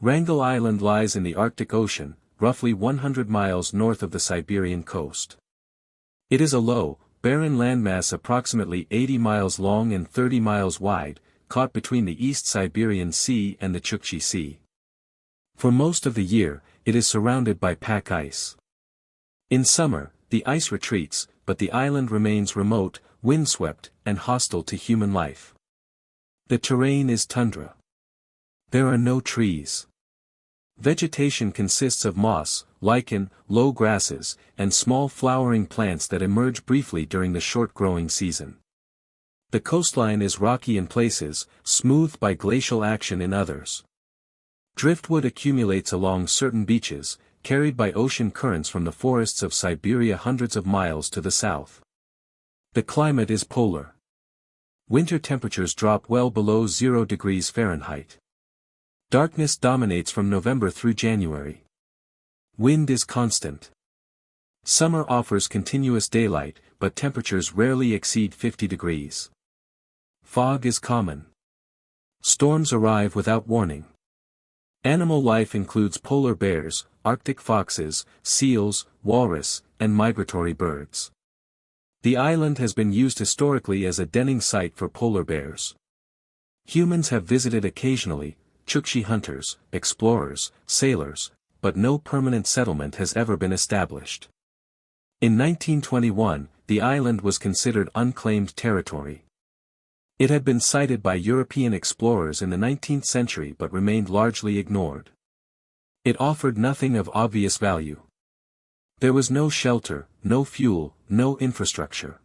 Wrangel Island lies in the Arctic Ocean, roughly 100 miles north of the Siberian coast. It is a low, barren landmass approximately 80 miles long and 30 miles wide, caught between the East Siberian Sea and the Chukchi Sea. For most of the year, it is surrounded by pack ice. In summer, the ice retreats, but the island remains remote, windswept, and hostile to human life. The terrain is tundra. There are no trees. Vegetation consists of moss, lichen, low grasses, and small flowering plants that emerge briefly during the short growing season. The coastline is rocky in places, smoothed by glacial action in others. Driftwood accumulates along certain beaches, carried by ocean currents from the forests of Siberia hundreds of miles to the south. The climate is polar. Winter temperatures drop well below 0 degrees Fahrenheit. Darkness dominates from November through January. Wind is constant. Summer offers continuous daylight, but temperatures rarely exceed 50 degrees. Fog is common. Storms arrive without warning. Animal life includes polar bears, Arctic foxes, seals, walrus, and migratory birds. The island has been used historically as a denning site for polar bears. Humans have visited occasionally, Chukchi hunters, explorers, sailors, but no permanent settlement has ever been established. In 1921, the island was considered unclaimed territory. It had been sighted by European explorers in the 19th century but remained largely ignored. It offered nothing of obvious value. There was no shelter, no fuel, no infrastructure.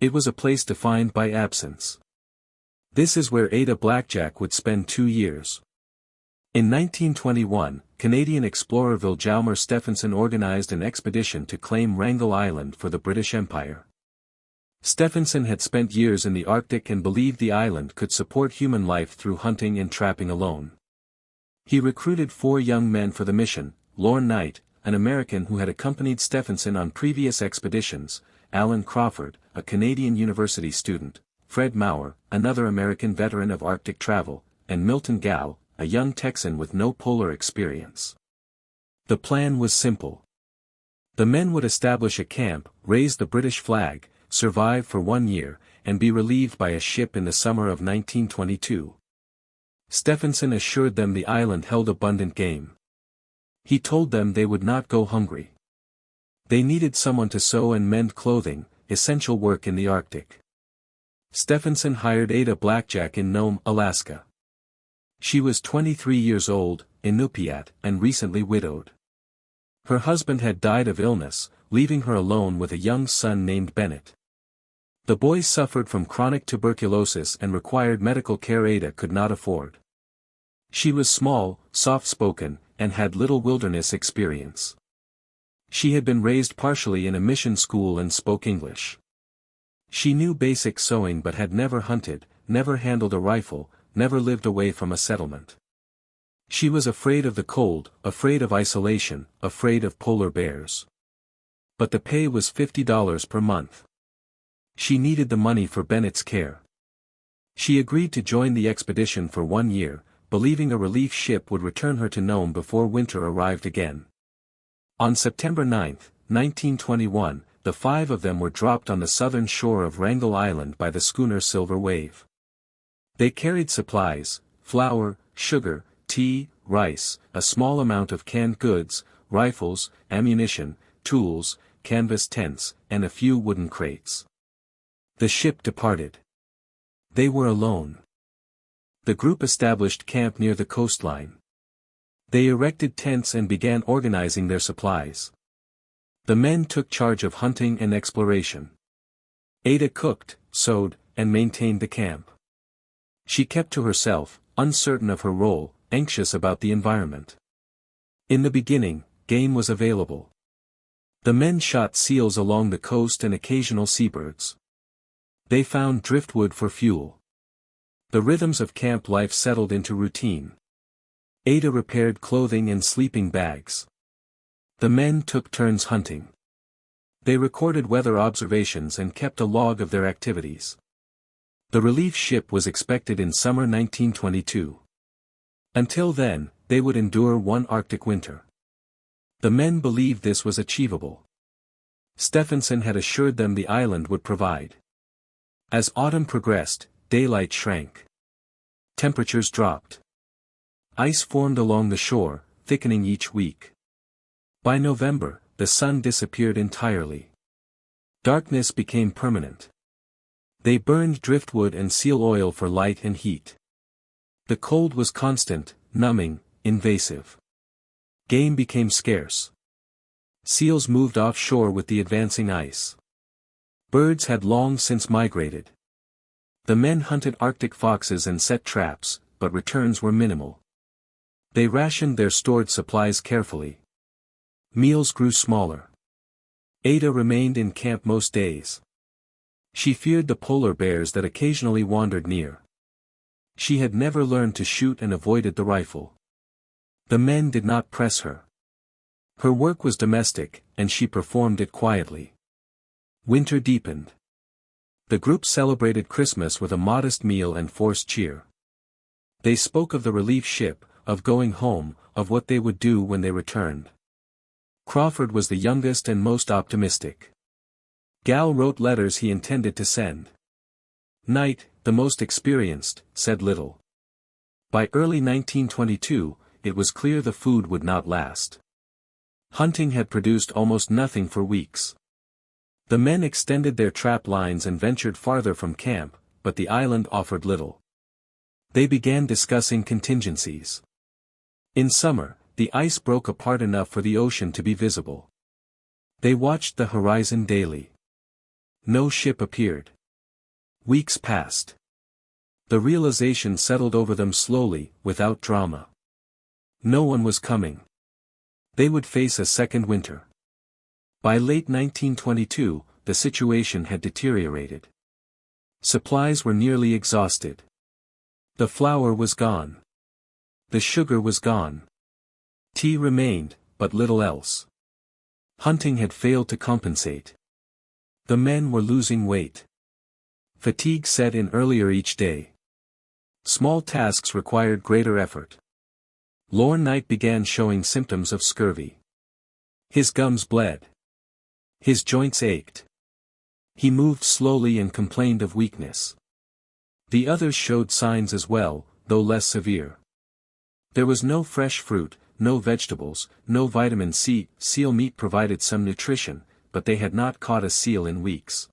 It was a place defined by absence. This is where Ada Blackjack would spend 2 years. In 1921, Canadian explorer Vilhjalmur Stephenson organized an expedition to claim Wrangel Island for the British Empire. Stephenson had spent years in the Arctic and believed the island could support human life through hunting and trapping alone. He recruited 4 young men for the mission: Lorne Knight, an American who had accompanied Stephenson on previous expeditions, Alan Crawford, a Canadian university student, Fred Maurer, another American veteran of Arctic travel, and Milton Gow, a young Texan with no polar experience. The plan was simple. The men would establish a camp, raise the British flag, survive for 1 year, and be relieved by a ship in the summer of 1922. Stephenson assured them the island held abundant game. He told them they would not go hungry. They needed someone to sew and mend clothing, essential work in the Arctic. Stephenson hired Ada Blackjack in Nome, Alaska. She was 23 years old, Iñupiat, and recently widowed. Her husband had died of illness, leaving her alone with a young son named Bennett. The boy suffered from chronic tuberculosis and required medical care Ada could not afford. She was small, soft-spoken, and had little wilderness experience. She had been raised partially in a mission school and spoke English. She knew basic sewing but had never hunted, never handled a rifle, never lived away from a settlement. She was afraid of the cold, afraid of isolation, afraid of polar bears. But the pay was $50 per month. She needed the money for Bennett's care. She agreed to join the expedition for 1 year, believing a relief ship would return her to Nome before winter arrived again. On September 9, 1921, the 5 of them were dropped on the southern shore of Wrangel Island by the schooner Silver Wave. They carried supplies: flour, sugar, tea, rice, a small amount of canned goods, rifles, ammunition, tools, canvas tents, and a few wooden crates. The ship departed. They were alone. The group established camp near the coastline. They erected tents and began organizing their supplies. The men took charge of hunting and exploration. Ada cooked, sewed, and maintained the camp. She kept to herself, uncertain of her role, anxious about the environment. In the beginning, game was available. The men shot seals along the coast and occasional seabirds. They found driftwood for fuel. The rhythms of camp life settled into routine. Ada repaired clothing and sleeping bags. The men took turns hunting. They recorded weather observations and kept a log of their activities. The relief ship was expected in summer 1922. Until then, they would endure one Arctic winter. The men believed this was achievable. Stephenson had assured them the island would provide. As autumn progressed, daylight shrank. Temperatures dropped. Ice formed along the shore, thickening each week. By November, the sun disappeared entirely. Darkness became permanent. They burned driftwood and seal oil for light and heat. The cold was constant, numbing, invasive. Game became scarce. Seals moved offshore with the advancing ice. Birds had long since migrated. The men hunted Arctic foxes and set traps, but returns were minimal. They rationed their stored supplies carefully. Meals grew smaller. Ada remained in camp most days. She feared the polar bears that occasionally wandered near. She had never learned to shoot and avoided the rifle. The men did not press her. Her work was domestic, and she performed it quietly. Winter deepened. The group celebrated Christmas with a modest meal and forced cheer. They spoke of the relief ship, of going home, of what they would do when they returned. Crawford was the youngest and most optimistic. Gal wrote letters he intended to send. Knight, the most experienced, said little. By early 1922, it was clear the food would not last. Hunting had produced almost nothing for weeks. The men extended their trap lines and ventured farther from camp, but the island offered little. They began discussing contingencies. In summer, the ice broke apart enough for the ocean to be visible. They watched the horizon daily. No ship appeared. Weeks passed. The realization settled over them slowly, without drama. No one was coming. They would face a second winter. By late 1922, the situation had deteriorated. Supplies were nearly exhausted. The flour was gone. The sugar was gone. Tea remained, but little else. Hunting had failed to compensate. The men were losing weight. Fatigue set in earlier each day. Small tasks required greater effort. Lorne Knight began showing symptoms of scurvy. His gums bled. His joints ached. He moved slowly and complained of weakness. The others showed signs as well, though less severe. There was no fresh fruit, no vegetables, no vitamin C. Seal meat provided some nutrition, but they had not caught a seal in weeks.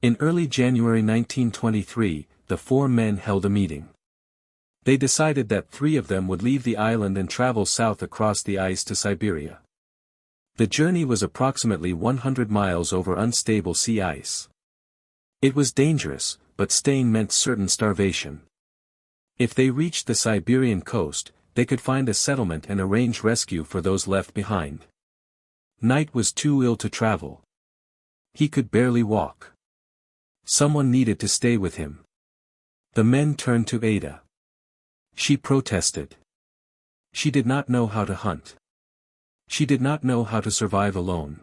In early January 1923, the four men held a meeting. They decided that 3 of them would leave the island and travel south across the ice to Siberia. The journey was approximately 100 miles over unstable sea ice. It was dangerous, but staying meant certain starvation. If they reached the Siberian coast, they could find a settlement and arrange rescue for those left behind. Knight was too ill to travel. He could barely walk. Someone needed to stay with him. The men turned to Ada. She protested. She did not know how to hunt. She did not know how to survive alone.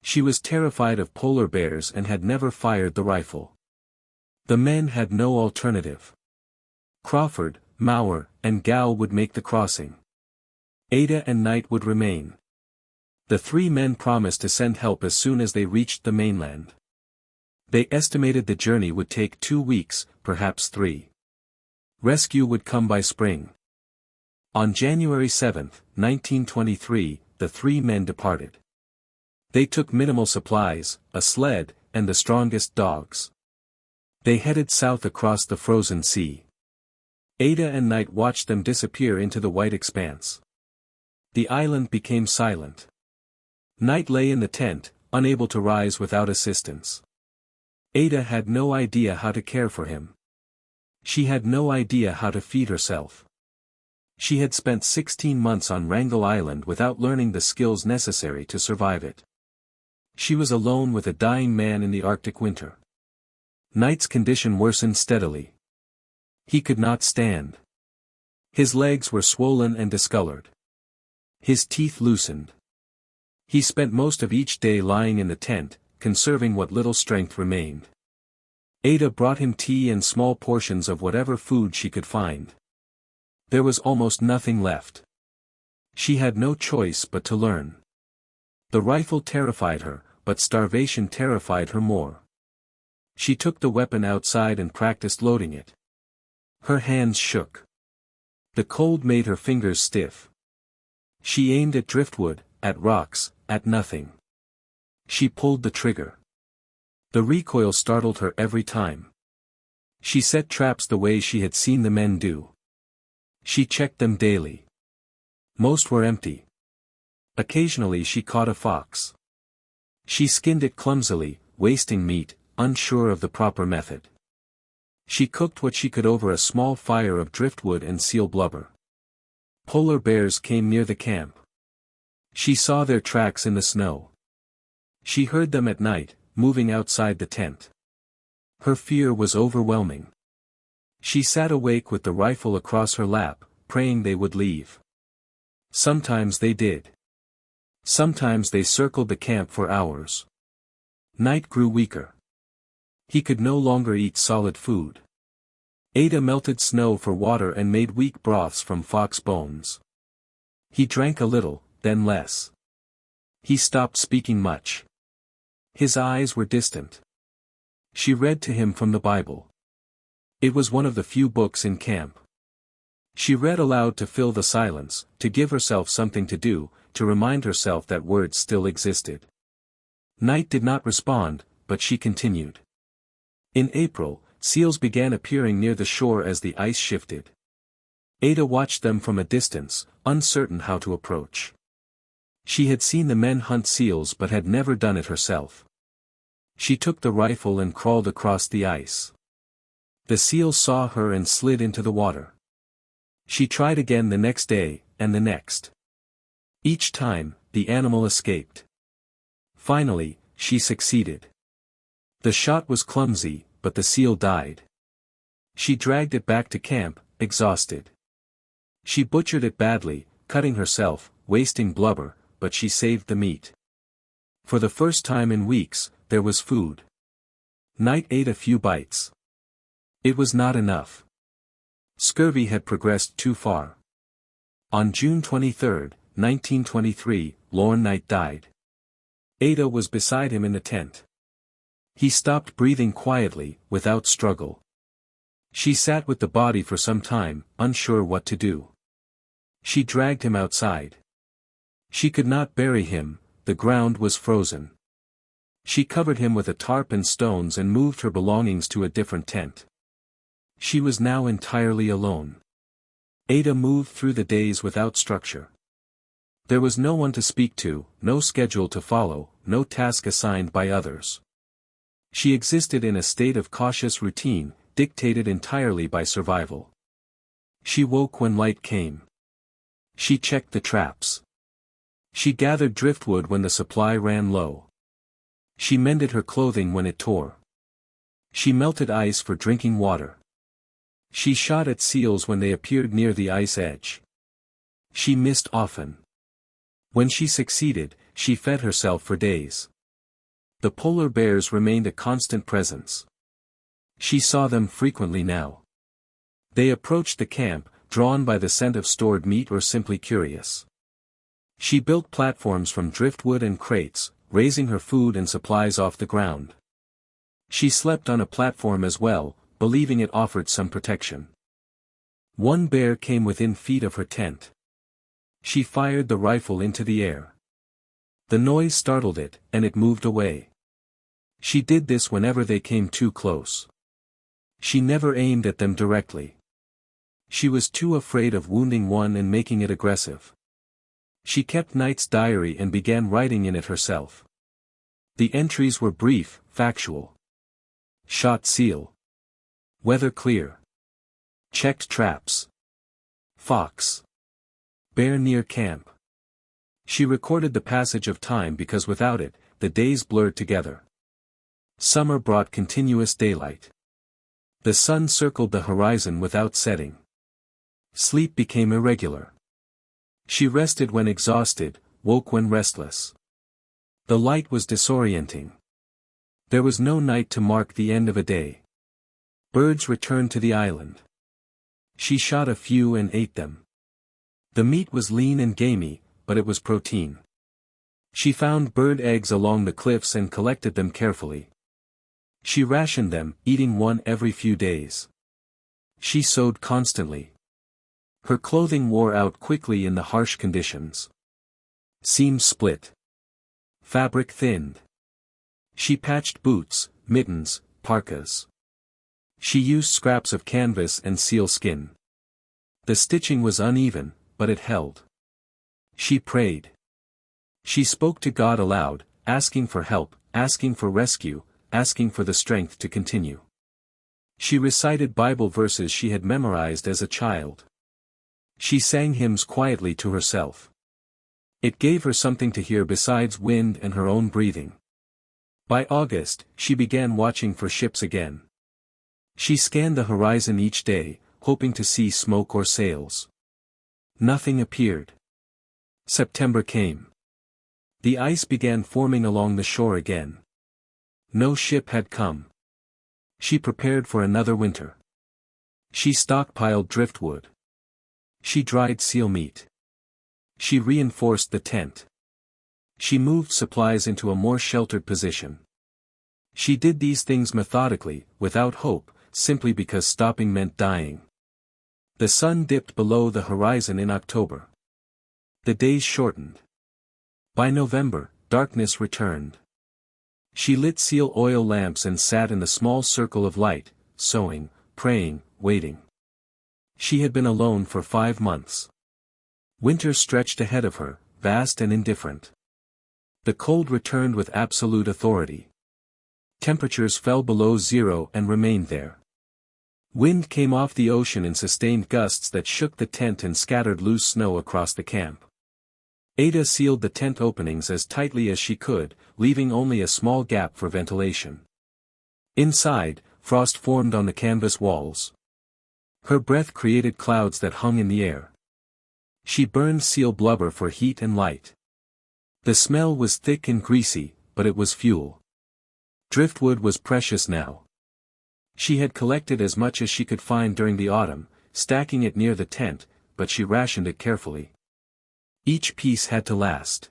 She was terrified of polar bears and had never fired the rifle. The men had no alternative. Crawford, Maurer, and Gow would make the crossing. Ada and Knight would remain. The 3 men promised to send help as soon as they reached the mainland. They estimated the journey would take 2 weeks, perhaps 3. Rescue would come by spring. On January 7, 1923, the 3 men departed. They took minimal supplies, a sled, and the strongest dogs. They headed south across the frozen sea. Ada and Knight watched them disappear into the white expanse. The island became silent. Knight lay in the tent, unable to rise without assistance. Ada had no idea how to care for him. She had no idea how to feed herself. She had spent 16 months on Wrangel Island without learning the skills necessary to survive it. She was alone with a dying man in the Arctic winter. Knight's condition worsened steadily. He could not stand. His legs were swollen and discolored. His teeth loosened. He spent most of each day lying in the tent, conserving what little strength remained. Ada brought him tea and small portions of whatever food she could find. There was almost nothing left. She had no choice but to learn. The rifle terrified her, but starvation terrified her more. She took the weapon outside and practiced loading it. Her hands shook. The cold made her fingers stiff. She aimed at driftwood, at rocks, at nothing. She pulled the trigger. The recoil startled her every time. She set traps the way she had seen the men do. She checked them daily. Most were empty. Occasionally she caught a fox. She skinned it clumsily, wasting meat, unsure of the proper method. She cooked what she could over a small fire of driftwood and seal blubber. Polar bears came near the camp. She saw their tracks in the snow. She heard them at night, moving outside the tent. Her fear was overwhelming. She sat awake with the rifle across her lap, praying they would leave. Sometimes they did. Sometimes they circled the camp for hours. Night grew weaker. He could no longer eat solid food. Ada melted snow for water and made weak broths from fox bones. He drank a little, then less. He stopped speaking much. His eyes were distant. She read to him from the Bible. It was one of the few books in camp. She read aloud to fill the silence, to give herself something to do, to remind herself that words still existed. Night did not respond, but she continued. In April, seals began appearing near the shore as the ice shifted. Ada watched them from a distance, uncertain how to approach. She had seen the men hunt seals but had never done it herself. She took the rifle and crawled across the ice. The seal saw her and slid into the water. She tried again the next day, and the next. Each time, the animal escaped. Finally, she succeeded. The shot was clumsy, but the seal died. She dragged it back to camp, exhausted. She butchered it badly, cutting herself, wasting blubber, but she saved the meat. For the first time in weeks, there was food. Night ate a few bites. It was not enough. Scurvy had progressed too far. On June 23, 1923, Lorne Knight died. Ada was beside him in the tent. He stopped breathing quietly, without struggle. She sat with the body for some time, unsure what to do. She dragged him outside. She could not bury him, the ground was frozen. She covered him with a tarp and stones and moved her belongings to a different tent. She was now entirely alone. Ada moved through the days without structure. There was no one to speak to, no schedule to follow, no task assigned by others. She existed in a state of cautious routine, dictated entirely by survival. She woke when light came. She checked the traps. She gathered driftwood when the supply ran low. She mended her clothing when it tore. She melted ice for drinking water. She shot at seals when they appeared near the ice edge. She missed often. When she succeeded, she fed herself for days. The polar bears remained a constant presence. She saw them frequently now. They approached the camp, drawn by the scent of stored meat or simply curious. She built platforms from driftwood and crates, raising her food and supplies off the ground. She slept on a platform as well, believing it offered some protection. One bear came within feet of her tent. She fired the rifle into the air. The noise startled it, and it moved away. She did this whenever they came too close. She never aimed at them directly. She was too afraid of wounding one and making it aggressive. She kept Knight's diary and began writing in it herself. The entries were brief, factual. Shot seal. Weather clear. Checked traps. Fox. Bear near camp. She recorded the passage of time because without it, the days blurred together. Summer brought continuous daylight. The sun circled the horizon without setting. Sleep became irregular. She rested when exhausted, woke when restless. The light was disorienting. There was no night to mark the end of a day. Birds returned to the island. She shot a few and ate them. The meat was lean and gamey, but it was protein. She found bird eggs along the cliffs and collected them carefully. She rationed them, eating one every few days. She sewed constantly. Her clothing wore out quickly in the harsh conditions. Seams split. Fabric thinned. She patched boots, mittens, parkas. She used scraps of canvas and seal skin. The stitching was uneven, but it held. She prayed. She spoke to God aloud, asking for help, asking for rescue, asking for the strength to continue. She recited Bible verses she had memorized as a child. She sang hymns quietly to herself. It gave her something to hear besides wind and her own breathing. By August, she began watching for ships again. She scanned the horizon each day, hoping to see smoke or sails. Nothing appeared. September came. The ice began forming along the shore again. No ship had come. She prepared for another winter. She stockpiled driftwood. She dried seal meat. She reinforced the tent. She moved supplies into a more sheltered position. She did these things methodically, without hope, simply because stopping meant dying. The sun dipped below the horizon in October. The days shortened. By November, darkness returned. She lit seal oil lamps and sat in the small circle of light, sewing, praying, waiting. She had been alone for 5 months. Winter stretched ahead of her, vast and indifferent. The cold returned with absolute authority. Temperatures fell below zero and remained there. Wind came off the ocean in sustained gusts that shook the tent and scattered loose snow across the camp. Ada sealed the tent openings as tightly as she could, leaving only a small gap for ventilation. Inside, frost formed on the canvas walls. Her breath created clouds that hung in the air. She burned seal blubber for heat and light. The smell was thick and greasy, but it was fuel. Driftwood was precious now. She had collected as much as she could find during the autumn, stacking it near the tent, but she rationed it carefully. Each piece had to last.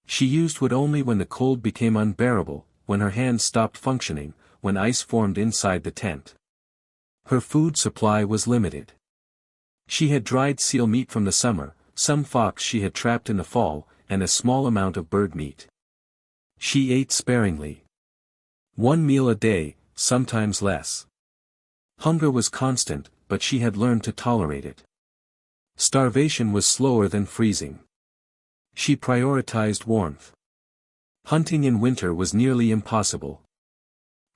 She used wood only when the cold became unbearable, when her hands stopped functioning, when ice formed inside the tent. Her food supply was limited. She had dried seal meat from the summer, some fox she had trapped in the fall, and a small amount of bird meat. She ate sparingly. 1 meal a day, sometimes less. Hunger was constant, but she had learned to tolerate it. Starvation was slower than freezing. She prioritized warmth. Hunting in winter was nearly impossible.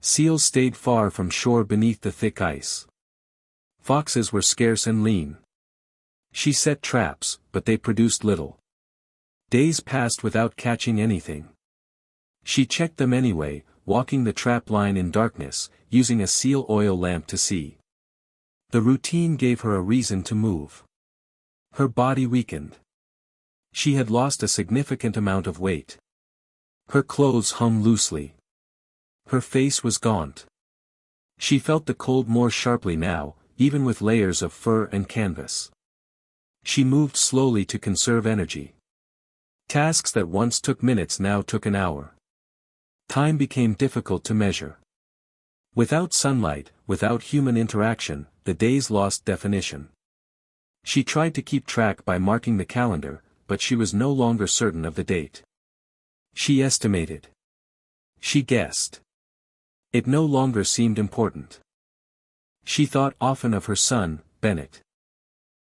Seals stayed far from shore beneath the thick ice. Foxes were scarce and lean. She set traps, but they produced little. Days passed without catching anything. She checked them anyway, walking the trap line in darkness, using a seal oil lamp to see. The routine gave her a reason to move. Her body weakened. She had lost a significant amount of weight. Her clothes hung loosely. Her face was gaunt. She felt the cold more sharply now, even with layers of fur and canvas. She moved slowly to conserve energy. Tasks that once took minutes now took an hour. Time became difficult to measure. Without sunlight, without human interaction, the days lost definition. She tried to keep track by marking the calendar, but she was no longer certain of the date. She estimated. She guessed. It no longer seemed important. She thought often of her son, Bennett.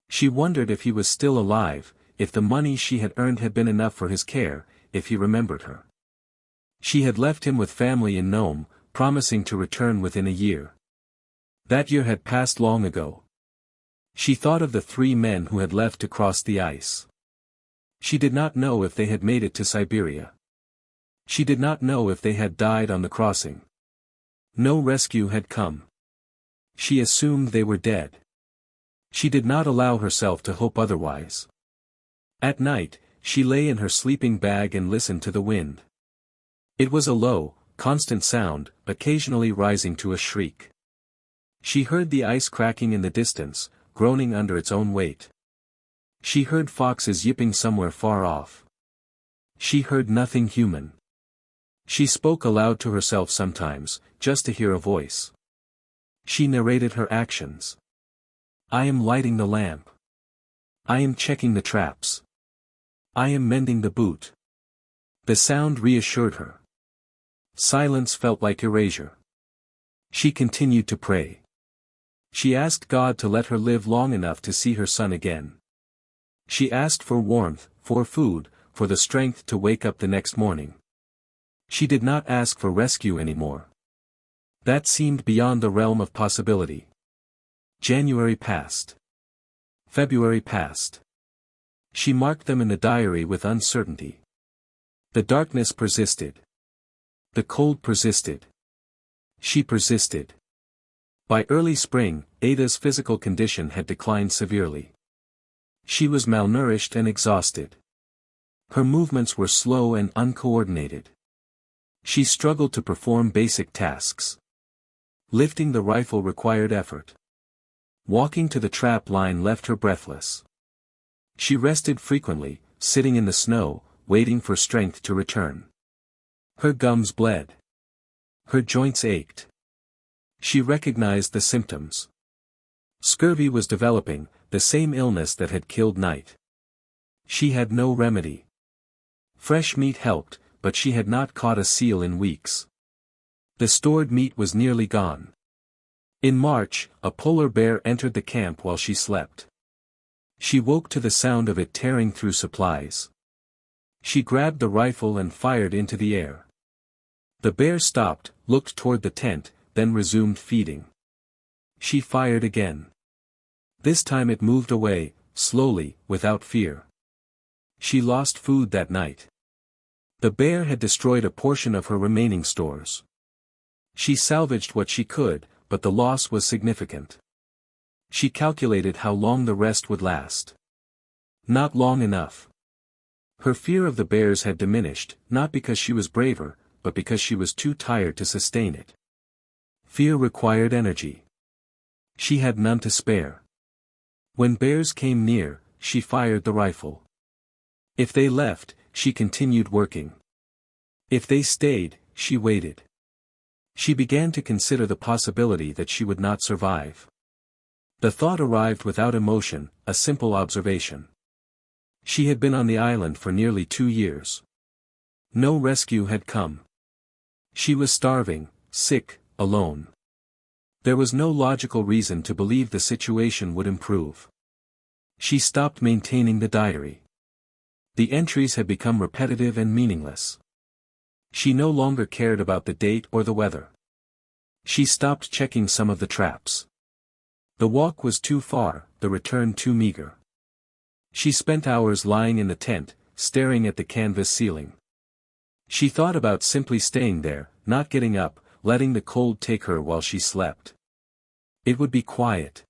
She wondered if he was still alive, if the money she had earned had been enough for his care, if he remembered her. She had left him with family in Nome, promising to return within a year. That year had passed long ago. She thought of the 3 men who had left to cross the ice. She did not know if they had made it to Siberia. She did not know if they had died on the crossing. No rescue had come. She assumed they were dead. She did not allow herself to hope otherwise. At night, she lay in her sleeping bag and listened to the wind. It was a low, constant sound, occasionally rising to a shriek. She heard the ice cracking in the distance, groaning under its own weight. She heard foxes yipping somewhere far off. She heard nothing human. She spoke aloud to herself sometimes, just to hear a voice. She narrated her actions. I am lighting the lamp. I am checking the traps. I am mending the boot. The sound reassured her. Silence felt like erasure. She continued to pray. She asked God to let her live long enough to see her son again. She asked for warmth, for food, for the strength to wake up the next morning. She did not ask for rescue anymore. That seemed beyond the realm of possibility. January passed. February passed. She marked them in the diary with uncertainty. The darkness persisted. The cold persisted. She persisted. By early spring, Ada's physical condition had declined severely. She was malnourished and exhausted. Her movements were slow and uncoordinated. She struggled to perform basic tasks. Lifting the rifle required effort. Walking to the trap line left her breathless. She rested frequently, sitting in the snow, waiting for strength to return. Her gums bled. Her joints ached. She recognized the symptoms. Scurvy was developing, the same illness that had killed Knight. She had no remedy. Fresh meat helped, but she had not caught a seal in weeks. The stored meat was nearly gone. In March, a polar bear entered the camp while she slept. She woke to the sound of it tearing through supplies. She grabbed the rifle and fired into the air. The bear stopped, looked toward the tent, then resumed feeding. She fired again. This time it moved away, slowly, without fear. She lost food that night. The bear had destroyed a portion of her remaining stores. She salvaged what she could, but the loss was significant. She calculated how long the rest would last. Not long enough. Her fear of the bears had diminished, not because she was braver, but because she was too tired to sustain it. Fear required energy. She had none to spare. When bears came near, she fired the rifle. If they left, she continued working. If they stayed, she waited. She began to consider the possibility that she would not survive. The thought arrived without emotion, a simple observation. She had been on the island for nearly 2 years. No rescue had come. She was starving, sick, alone. There was no logical reason to believe the situation would improve. She stopped maintaining the diary. The entries had become repetitive and meaningless. She no longer cared about the date or the weather. She stopped checking some of the traps. The walk was too far, the return too meager. She spent hours lying in the tent, staring at the canvas ceiling. She thought about simply staying there, not getting up, letting the cold take her while she slept. It would be quiet.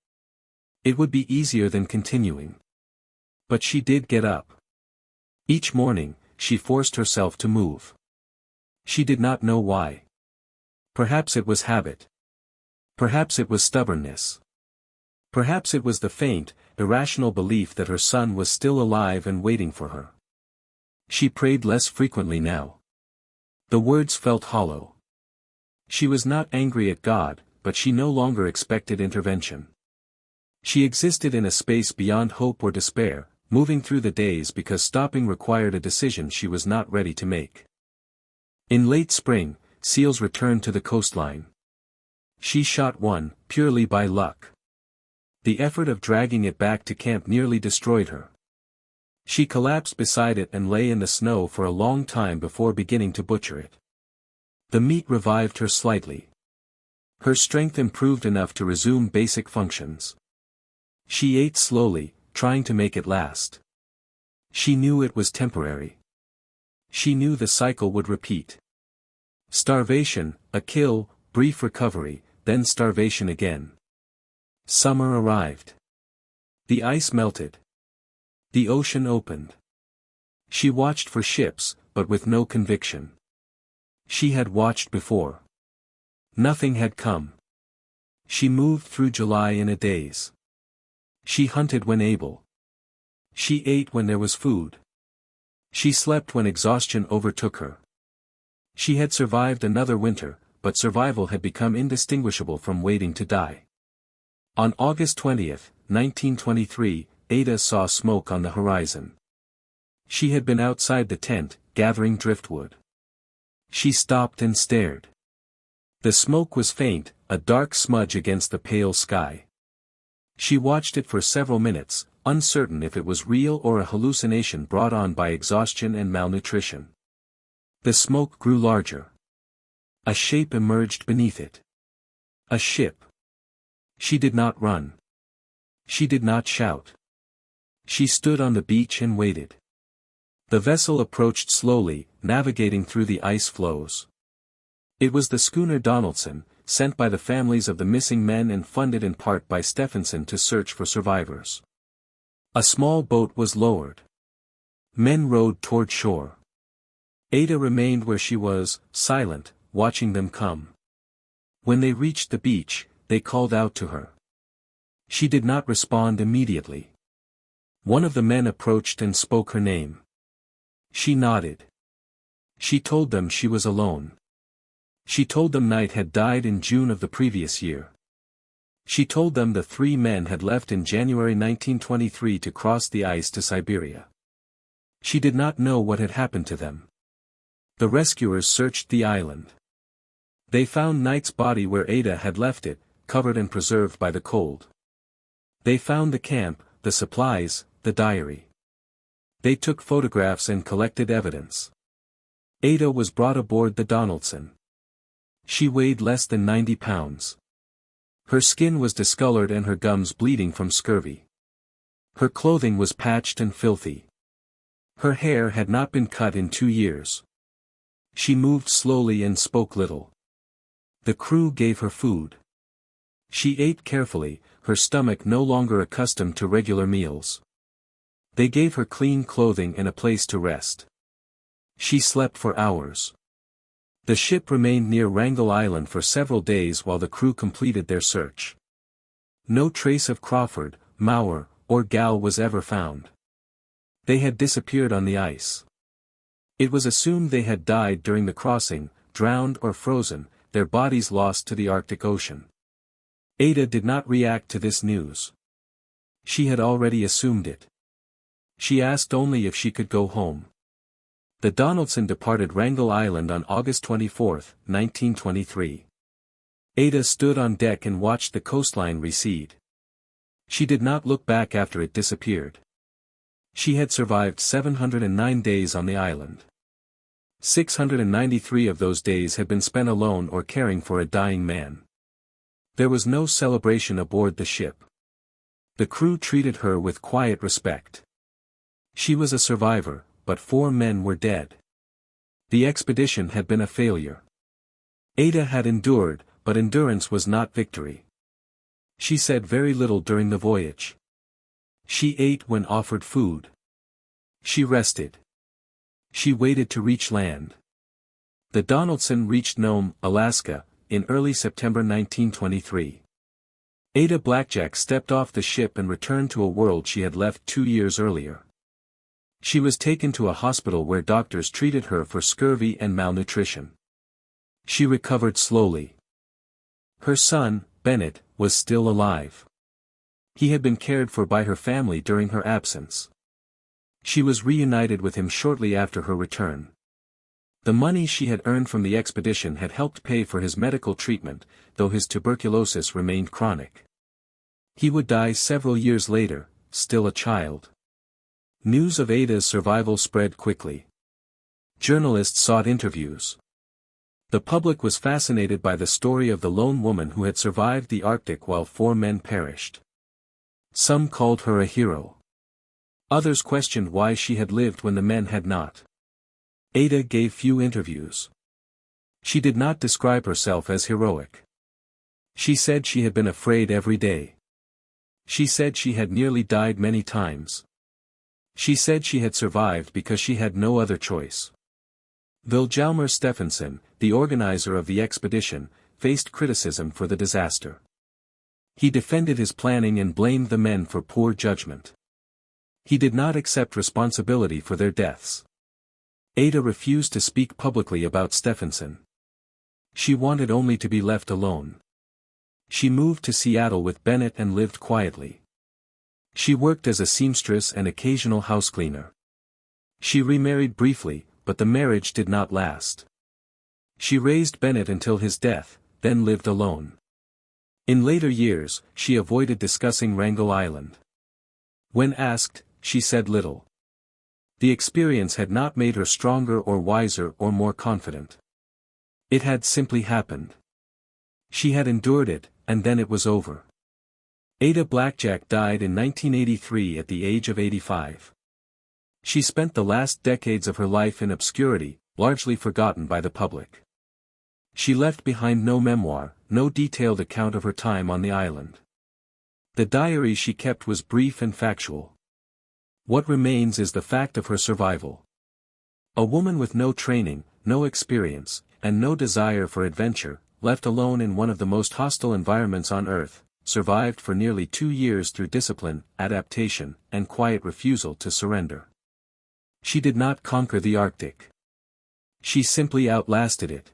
It would be easier than continuing. But she did get up. Each morning, she forced herself to move. She did not know why. Perhaps it was habit. Perhaps it was stubbornness. Perhaps it was the faint, irrational belief that her son was still alive and waiting for her. She prayed less frequently now. The words felt hollow. She was not angry at God, but she no longer expected intervention. She existed in a space beyond hope or despair, moving through the days because stopping required a decision she was not ready to make. In late spring, seals returned to the coastline. She shot one, purely by luck. The effort of dragging it back to camp nearly destroyed her. She collapsed beside it and lay in the snow for a long time before beginning to butcher it. The meat revived her slightly. Her strength improved enough to resume basic functions. She ate slowly, trying to make it last. She knew it was temporary. She knew the cycle would repeat. Starvation, a kill, brief recovery, then starvation again. Summer arrived. The ice melted. The ocean opened. She watched for ships, but with no conviction. She had watched before. Nothing had come. She moved through July in a daze. She hunted when able. She ate when there was food. She slept when exhaustion overtook her. She had survived another winter, but survival had become indistinguishable from waiting to die. On August 20, 1923, Ada saw smoke on the horizon. She had been outside the tent, gathering driftwood. She stopped and stared. The smoke was faint, a dark smudge against the pale sky. She watched it for several minutes, uncertain if it was real or a hallucination brought on by exhaustion and malnutrition. The smoke grew larger. A shape emerged beneath it. A ship. She did not run. She did not shout. She stood on the beach and waited. The vessel approached slowly, navigating through the ice floes. It was the schooner Donaldson, sent by the families of the missing men and funded in part by Stephenson to search for survivors. A small boat was lowered. Men rowed toward shore. Ada remained where she was, silent, watching them come. When they reached the beach, they called out to her. She did not respond immediately. One of the men approached and spoke her name. She nodded. She told them she was alone. She told them Knight had died in June of the previous year. She told them the 3 men had left in January 1923 to cross the ice to Siberia. She did not know what had happened to them. The rescuers searched the island. They found Knight's body where Ada had left it, covered and preserved by the cold. They found the camp, the supplies, the diary. They took photographs and collected evidence. Ada was brought aboard the Donaldson. She weighed less than 90 pounds. Her skin was discolored and her gums bleeding from scurvy. Her clothing was patched and filthy. Her hair had not been cut in 2 years. She moved slowly and spoke little. The crew gave her food. She ate carefully, her stomach no longer accustomed to regular meals. They gave her clean clothing and a place to rest. She slept for hours. The ship remained near Wrangel Island for several days while the crew completed their search. No trace of Crawford, Maurer, or Gal was ever found. They had disappeared on the ice. It was assumed they had died during the crossing, drowned or frozen, their bodies lost to the Arctic Ocean. Ada did not react to this news. She had already assumed it. She asked only if she could go home. The Donaldson departed Wrangel Island on August 24, 1923. Ada stood on deck and watched the coastline recede. She did not look back after it disappeared. She had survived 709 days on the island. 693 of those days had been spent alone or caring for a dying man. There was no celebration aboard the ship. The crew treated her with quiet respect. She was a survivor, but 4 men were dead. The expedition had been a failure. Ada had endured, but endurance was not victory. She said very little during the voyage. She ate when offered food. She rested. She waited to reach land. The Donaldson reached Nome, Alaska, in early September 1923. Ada Blackjack stepped off the ship and returned to a world she had left 2 years earlier. She was taken to a hospital where doctors treated her for scurvy and malnutrition. She recovered slowly. Her son, Bennett, was still alive. He had been cared for by her family during her absence. She was reunited with him shortly after her return. The money she had earned from the expedition had helped pay for his medical treatment, though his tuberculosis remained chronic. He would die several years later, still a child. News of Ada's survival spread quickly. Journalists sought interviews. The public was fascinated by the story of the lone woman who had survived the Arctic while 4 men perished. Some called her a hero. Others questioned why she had lived when the men had not. Ada gave few interviews. She did not describe herself as heroic. She said she had been afraid every day. She said she had nearly died many times. She said she had survived because she had no other choice. Vilhjalmur Stephenson, the organizer of the expedition, faced criticism for the disaster. He defended his planning and blamed the men for poor judgment. He did not accept responsibility for their deaths. Ada refused to speak publicly about Stephenson. She wanted only to be left alone. She moved to Seattle with Bennett and lived quietly. She worked as a seamstress and occasional housecleaner. She remarried briefly, but the marriage did not last. She raised Bennett until his death, then lived alone. In later years, she avoided discussing Wrangel Island. When asked, she said little. The experience had not made her stronger or wiser or more confident. It had simply happened. She had endured it, and then it was over. Ada Blackjack died in 1983 at the age of 85. She spent the last decades of her life in obscurity, largely forgotten by the public. She left behind no memoir, no detailed account of her time on the island. The diary she kept was brief and factual. What remains is the fact of her survival. A woman with no training, no experience, and no desire for adventure, left alone in one of the most hostile environments on Earth, survived for nearly 2 years through discipline, adaptation, and quiet refusal to surrender. She did not conquer the Arctic. She simply outlasted it.